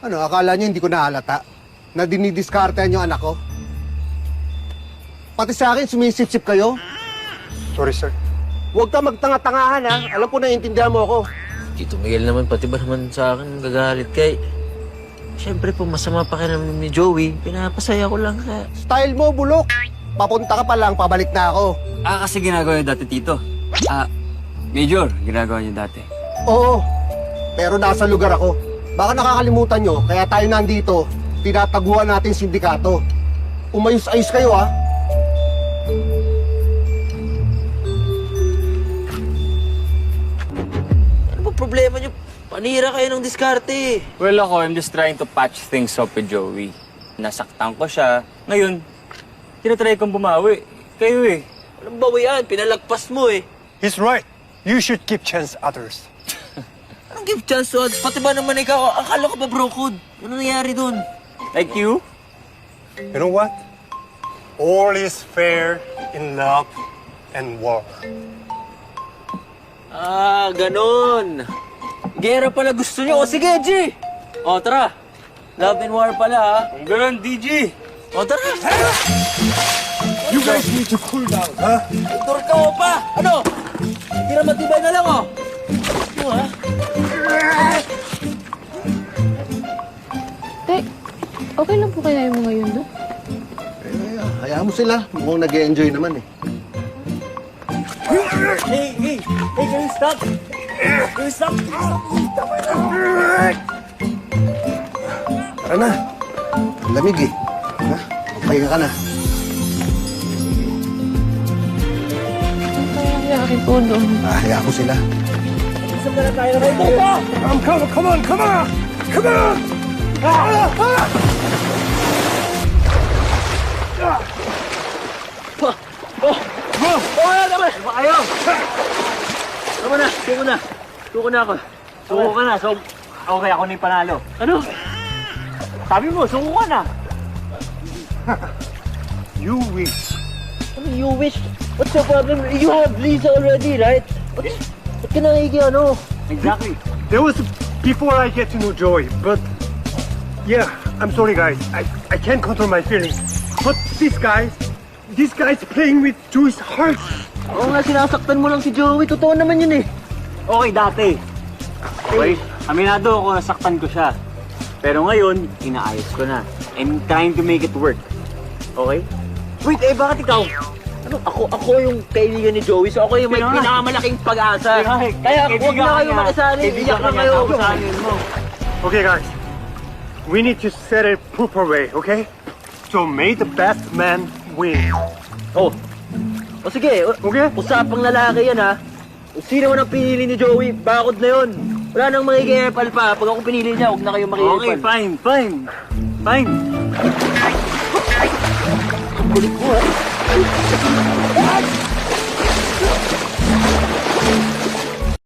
Ano, akala niyo hindi ko nahalata na dinidiskartehan yung anak ko? Pati sa akin, sumisip-sip kayo? Sorry, sir. Huwag ka magtanga-tangahan, ha? Alam ko na intindihan mo ako. Tito Miguel naman, pati ba naman sa akin gagalit kay... Siyempre po, masama pa kayo ni Joey. Pinapasaya ko lang sa... Style mo, bulok. Papunta ka pa lang, pabalik na ako. Kasi ginagawa niyo dati, Tito. Major, ginagawa niyo dati. Oo, pero nasa lugar ako. Baka nakakalimutan nyo, kaya tayo nandito, tinataguan natin sindikato. Umayos-ayos kayo, ha? Ano ba problema niyo? Panira kayo ng diskarte. Well, ako, I'm just trying to patch things up with Joey. Nasaktan ko siya. Ngayon, tinatry kong bumawi. Kayo eh. Walang bawian, pinalagpas mo eh. He's right. You should give chance others. Anong give chance to others? Pati ba naman ikaw? Akala ko ba bro code? Ano nangyari dun? Like you? You know what? All is fair in love and war. Ganon. Gera pala gusto niyo. O sige, G. O, tara. Love and war pala, ha? Kung ganun, DG. O, tara. You guys need to cool down, huh? Tur ka o pa. Ano? Tira matibay na lang, o. Ano, ha? Tek, okay lang po kaya yung mga yun doon? Hayaan mo sila. Mukhang nag-e-enjoy naman, eh. Hey, can you stop? Can you stop? Tara na. Ang lamig, eh. Ha? Magpahinga ka na. Kaya akin po doon. Hayaan mo sila. Come on! Come on! Naman! Ayaw! Tama na, suko na. Suko na ako. Suko ka na, so... Okay, ako na yung panalo. Ano? Sabi mo, suko ka na. You wish. Ano you wish? What's your problem? You have Lisa already, right? Ba't ka nakiki, ano? Exactly. There was before I get to know Joey, but yeah, I'm sorry guys. I can't control my feelings. But this guy's playing with Joey's heart. Oo nga, sinasaktan mo lang si Joey. Totoo naman yun, eh. Okay, dati. Okay, aminado ako, nasaktan ko siya. Pero ngayon, inaayos ko na. I'm trying to make it work. Okay? Wait, bakit ikaw? Ano, ako yung kaibigan ni Joey, so ako yung may Kaya nga. pinakamalaking pag-asa. Kaya huwag na kayo makisali, iyak na kayo. Okay guys, we need to set it proper way, okay? So may the best man win. Oh. O sige, Okay? usapang lalaki yan, ha? Kung sino man ang pinili ni Joey, bakod na yun. Wala nang makikipal pa. Pag ako pinili niya, huwag na kayo makikipal. Okay, fine. Ang kulit mo, ha?